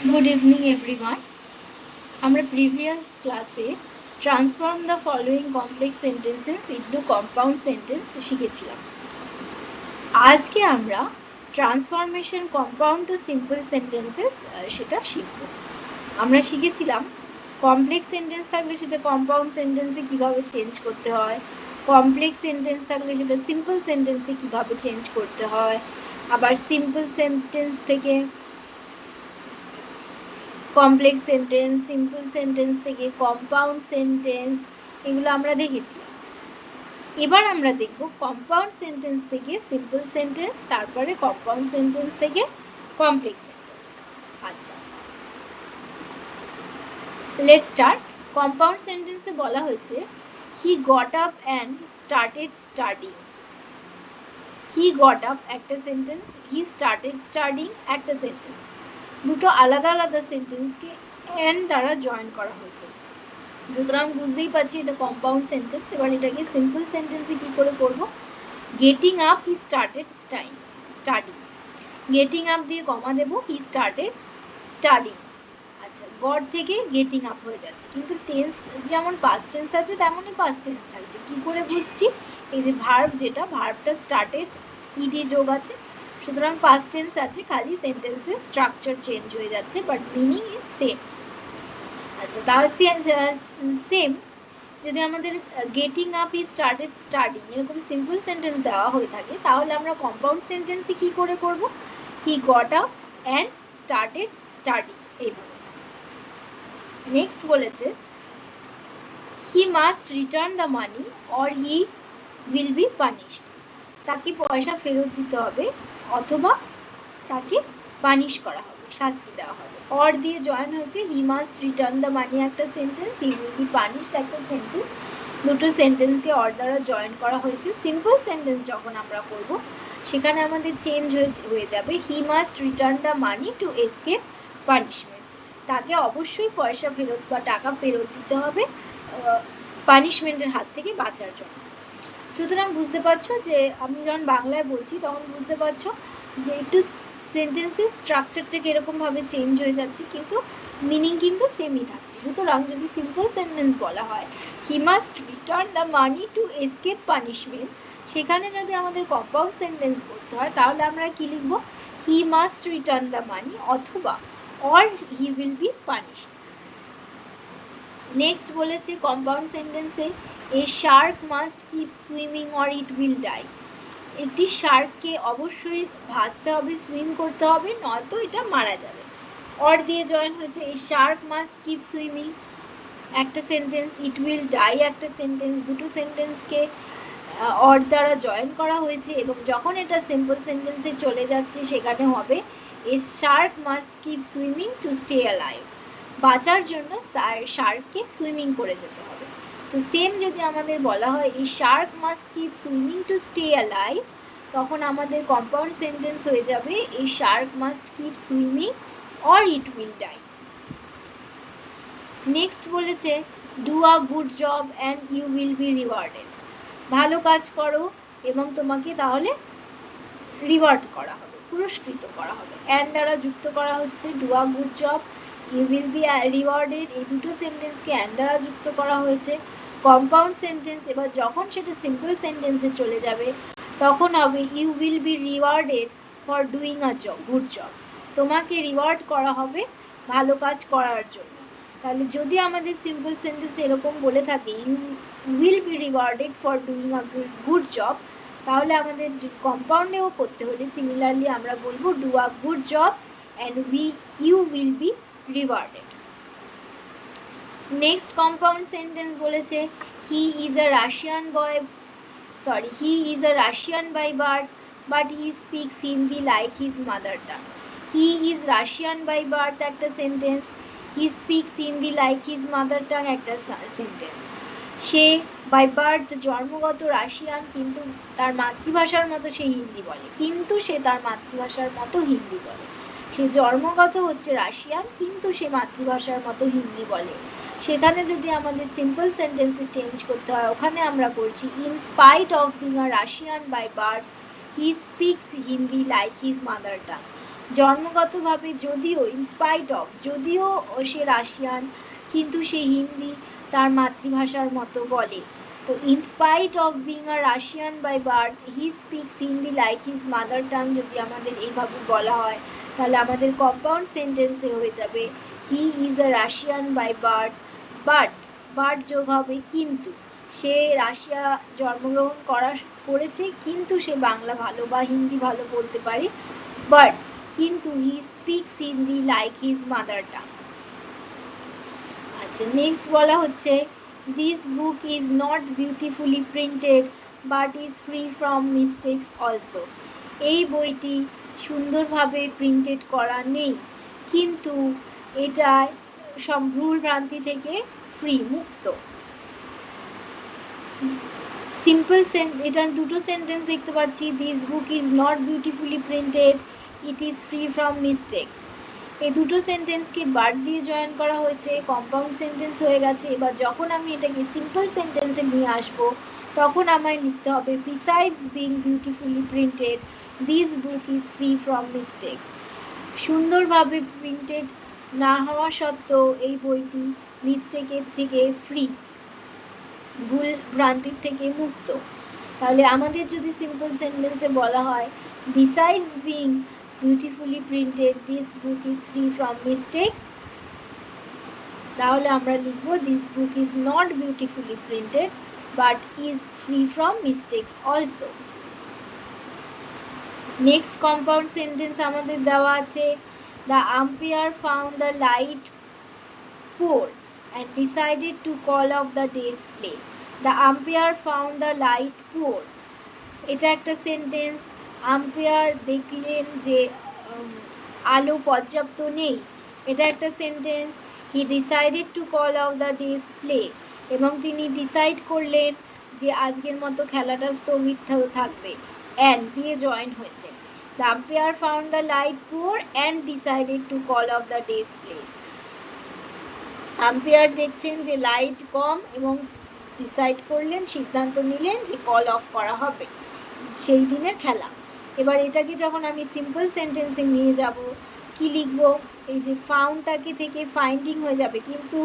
Good evening everyone. আমরা previous ক্লাসে transform the following complex sentences into compound sentence শিখেছিলাম। আজকে আমরা transformation compound to simple sentences সেটা শিখব। আমরা শিখেছিলাম complex sentence থাকলে সেটা compound sentence এ কিভাবে চেঞ্জ করতে হয়, complex sentence থাকলে সেটা simple sentence এ কিভাবে চেঞ্জ করতে হয়, আবার simple sentence থেকে কমপ্লেক্স সেন্টেন্স, সিম্পল সেন্টেন্স থেকে কম্পাউন্ড সেন্টেন্স, এগুলো আমরা দেখেছি। এবার আমরা দেখব কম্পাউন্ড সেন্টেন্স থেকে সিম্পল সেন্টেন্স, তারপরে কম্পাউন্ড সেন্টেন্স থেকে কমপ্লেক্স সেন্টেন্স। আচ্ছা, লেটস স্টার্ট। কম্পাউন্ড সেন্টেন্সে বলা হয়েছে he got up and started studying. He got up একটা সেন্টেন্স, হি স্টার্টেড স্টাডিং একটা সেন্টেন্স। দুটো আলাদা আলাদা সেন্টেন্সকে অ্যান্ড দ্বারা জয়েন করা হয়েছে, সুতরাং বুঝতেই পারছি এটা কম্পাউন্ড সেন্টেন্স। এবার এটাকে সিম্পল সেন্টেন্সে কি করে করব? Getting up he started studying, getting up দিয়ে কমা দেব, হি স্টার্টেড স্টাডিং। আচ্ছা, গড থেকে গেটিং আপ হয়ে যাচ্ছে, কিন্তু টেন্স যেমন পাস্ট টেন্স আছে তেমনই পাস্ট টেন্স থাকছে। কি করে বুঝছি? এই যে ভার্ব, যেটা ভার্বটা স্টার্টেড ইডি যোগ আছে, সুতরাং পাস্ট টেন্স আছে, খালি সেন্টেন্সের স্ট্রাকচার চেঞ্জ হয়ে যাচ্ছে, বাট মিনিং ইজ সেম। আচ্ছা, তাহলে সেম যদি আমাদের getting up he started studying এরকম সিম্পল সেন্টেন্স দেওয়া হয়ে থাকে, তাহলে আমরা কম্পাউন্ড সেন্টেন্সে কি করে করব? He got up and started studying, এইভাবে। নেক্সট বলেছে হি must return the money or he will be punished. তাকে পয়সা ফেরত দিতে হবে অথবা তাকে পানিশ করা হবে, শাস্তি দেওয়া হবে। অর দিয়ে জয়েন হয়েছে, he must return the money একটা sentence, he will be punished একটা সেন্টেন্স। দুটো সেন্টেন্সকে অর দ্বারা জয়েন করা হয়েছে। সিম্পল সেন্টেন্স যখন আমরা করব সেখানে আমাদের চেঞ্জ হয়ে যাবে, হি must return the money to escape punishment. তাকে অবশ্যই পয়সা ফেরত বা টাকা ফেরত দিতে হবে পানিশমেন্টের হাত থেকে বাঁচার জন্য। সুতরাং বুঝতে পারছো যে আমি যখন বাংলায় বলছি তখন বুঝতে পারছো যে একটু সেন্টেন্সের স্ট্রাকচারটা কিরকম ভাবে চেঞ্জ হয়ে যাচ্ছে, কিন্তু মিনিং কিন্তু সেমই থাকছে। সুতরাং যদি সিম্পল সেন্টেন্স বলা হয় হি must return the money to escape punishment, সেখানে যদি আমাদের কম্পাউন্ড সেন্টেন্স করতে হয় তাহলে আমরা কি লিখবো? He must return the money অথবা or he will be punished. Next বলেছে কম্পাউন্ড সেন্টেন্সে a shark must keep swimming or it will die. একটি শার্ককে অবশ্যই ভাসতে হবে, সুইম করতে হবে, নয়তো এটা মারা যাবে। অর দিয়ে জয়েন হয়েছে, এ শার্ক মাস্ট কিপ সুইমিং একটা সেন্টেন্স, ইট উইল ডাই একটা সেন্টেন্স। দুটো সেন্টেন্সকে অর দ্বারা জয়েন করা হয়েছে, এবং যখন এটা সিম্পল সেন্টেন্সে চলে যাচ্ছে সেখানে হবে a shark must keep swimming to stay alive. বাঁচার জন্য শার্ককে সুইমিং করে যেতে হবে। তো সেম যদি আমাদের বলা হয় এই shark must keep swimming to stay alive, তখন আমাদের কম্পাউন্ড সেন্টেন্স হয়ে যাবে এই shark must keep swimming or it will die. Next বলেছে do a good job and you will be rewarded. ভালো কাজ করো এবং তোমাকে তাহলে রিওয়ার্ড করা হবে, পুরস্কৃত করা হবে। অ্যান্ড দ্বারা যুক্ত করা হচ্ছে, do a good job, you will be rewarded, এই দুটো সেন্টেন্সকে অ্যান্ড দ্বারা যুক্ত করা হয়েছে। কম্পাউন্ড সেন্টেন্স এবার যখন সেটা সিম্পল সেন্টেন্সে চলে যাবে তখন হবে you will be rewarded for doing a good job. তোমাকে রিওয়ার্ড করা হবে ভালো কাজ করার জন্য। তাহলে যদি আমাদের সিম্পল সেন্টেন্স এরকম বলে থাকে you will be rewarded for doing a good job, তাহলে আমাদের কম্পাউন্ডেও করতে হলে সিমিলারলি আমরা বলবো do a good job and you will be rewarded. Next compound sentence বলেছে he is a Russian by birth but he speaks Hindi like his mother tongue. He is Russian by birth একটা sentence, he speaks Hindi like his mother tongue একটা sentence. সে by birth জন্মগত Russian, কিন্তু তার মাতৃভাষার মতো সে হিন্দি বলে, কিন্তু সে তার মাতৃভাষার মতো হিন্দি বলে। সে জন্মগত হচ্ছে রাশিয়ান, কিন্তু সে মাতৃভাষার মতো হিন্দি বলে। সেখানে যদি আমাদের সিম্পল সেন্টেন্সে চেঞ্জ করতে হয়, ওখানে আমরা বলছি in spite of being a Russian by birth he speaks Hindi like his mother tongue. জন্মগতভাবে যদিও ইনস্পাইট অফ, যদিও সে রাশিয়ান কিন্তু সে হিন্দি তার মাতৃভাষার মতো বলে। তো in spite of being a Russian by birth he speaks Hindi like his mother tongue, যদি আমাদের এইভাবে বলা হয় তাহলে আমাদের কম্পাউন্ড সেন্টেন্সে হয়ে যাবে he is a Russian by birth, but যোগ হবে কিন্তু, সে রাশিয়া জন্মগ্রহণ করেছে কিন্তু সে বাংলা ভালো বা হিন্দি ভালো বলতে পারে, বাট কিন্তু হি speaks Hindi like his mother tongue. আচ্ছা, নেক্সট বলা হচ্ছে this book is not beautifully printed but is free from mistakes also. এই বইটি সুন্দরভাবে প্রিন্টেড করা নেই কিন্তু এটা সব ভুল ভ্রান্তি থেকে ফ্রি, মুক্ত। সিম্পল এটা দুটো সেন্টেন্স দেখতে পাচ্ছি, this book is not beautifully printed, it is free from mistakes. এই দুটো সেন্টেন্সকে বার্ড দিয়ে জয়েন করা হয়েছে, কম্পাউন্ড সেন্টেন্স হয়ে গেছে। এবার যখন আমি এটাকে সিম্পল সেন্টেন্সে নিয়ে আসবো তখন আমায় লিখতে হবে besides being beautifully printed this book is free from mistakes. সুন্দরভাবে প্রিন্টেড না হওয়া সত্ত্বেও এই বইটি মিস্টেকের থেকে ফ্রি, ভুল ভ্রান্তির থেকে মুক্ত। তাহলে আমাদের যদি সিম্পল সেন্টেন্সে বলা হয় besides being beautifully printed this book is free from mistake, তাহলে আমরা লিখব this book is not beautifully printed but is free from mistakes also. Next compound sentence আমাদের দেওয়া আছে the umpire found the light poor and decided to call off the day's play. The umpire found the light poor. এটা একটা sentence. Umpire দেখলেন যে আলো পর্যাপ্ত নেই, এটা একটা sentence. He decided to call off the day's play, এবং তিনি ডিসাইড করলেন যে আজকের মতো খেলাটা স্থগিত থাকবে, অ্যান্ড দিয়ে জয়েন হয়েছে। The umpire found the light poor and decided to call off the day's play. Umpire দেখছেন যে লাইট কম এবং ডিসাইড করলেন, সিদ্ধান্ত নিলেন যে কল অফ করা হবে সেই দিনের খেলা। এবার এটাকে যখন আমি সিম্পল সেন্টেন্সে নিয়ে যাব কি লিখবো, এই যে ফাউন্ডটাকে থেকে ফাইন্ডিং হয়ে যাবে কিন্তু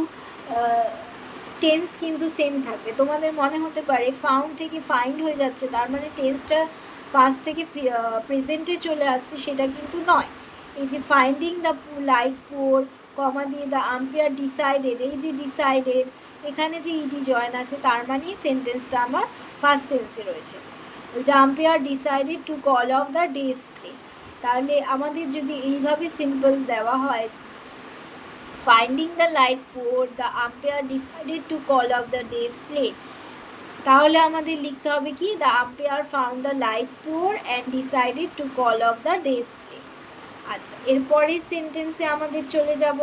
টেন্স কিন্তু সেম থাকবে। তোমাদের মনে হতে পারে ফাউন্ড থেকে ফাইন্ড হয়ে যাচ্ছে তার মানে টেন্সটা পাস্ট থেকে প্রেজেন্টে চলে আসছে, সেটা কিন্তু নয়। এই যে ফাইন্ডিং দ্য লাইট পোর কমা দিয়ে দ্য আম্পায়ার ডিসাইডেড, এই যে ডিসাইডেড এখানে যে ইডি জয়েন আছে তার মানে সেন্টেন্সটা আমার ফার্স্ট টেন্সে রয়েছে। The umpire decided to call off the day's play, তাহলে আমাদের যদি এইভাবে সিম্পল দেওয়া হয় finding the light poor the umpire decided to call off the day's play, তাহলে আমাদের লিখতে হবে কি the umpire found the light poor and decided to call off the day's play. আচ্ছা, এরপরের সেন্টেন্সে আমাদের চলে যাব।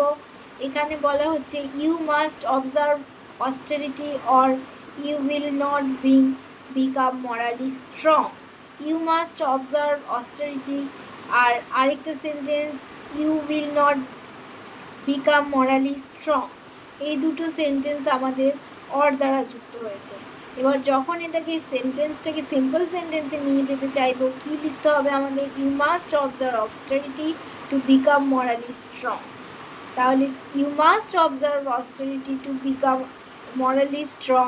এখানে বলা হচ্ছে you must observe austerity or you will not become morally strong. You must observe austerity, আর আরেকটা sentence you will not become morally strong. এই দুটো সেন্টেন্স আমাদের অর দ্বারা যুক্ত হয়েছে। এবার যখন এটাকে সেন্টেন্সটাকে সিম্পল সেন্টেন্সে নিয়ে যেতে চাইবো কি লিখতে হবে আমাদের, you must observe austerity to become morally strong. তাহলে you must observe austerity to become morally strong,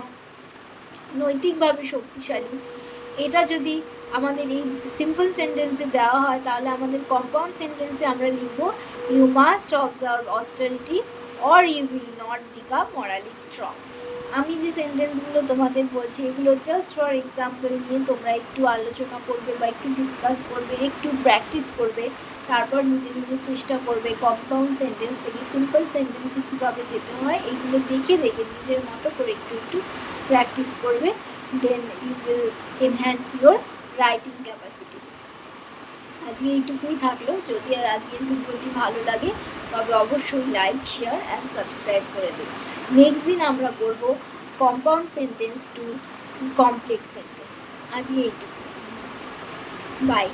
নৈতিকভাবে শক্তিশালী। এটা যদি আমাদের এই সিম্পল সেন্টেন্সে দেওয়া হয় তাহলে আমাদের কম্পাউন্ড সেন্টেন্সে আমরা লিখব you must observe austerity or you will not become morally strong. আমি যে সেন্টেন্সগুলো তোমাদের বলছি এগুলো জাস্ট ফর এক্সাম্পল নিয়ে তোমরা একটু আলোচনা করবে বা একটু ডিসকাস করবে, একটু প্র্যাকটিস করবে, তারপর নিজে নিজে চেষ্টা করবে কম্পাউন্ড সেন্টেন্স থেকে সিম্পল সেন্টেন্সে কীভাবে যেতে হয় এইগুলো দেখে দেখে নিজের মতো করে একটু একটু প্র্যাকটিস করবে, then you will enhance your writing capacity. আজকে এইটুকুই থাকলো। যদি আর আজকের ভিডিওটি ভালো লাগে তবে অবশ্যই লাইক, শেয়ার অ্যান্ড সাবস্ক্রাইব করে দেবে। নেক্সট দিন আমরা করব compound sentence to complex sentence. আজকে এইটুকু, বাই।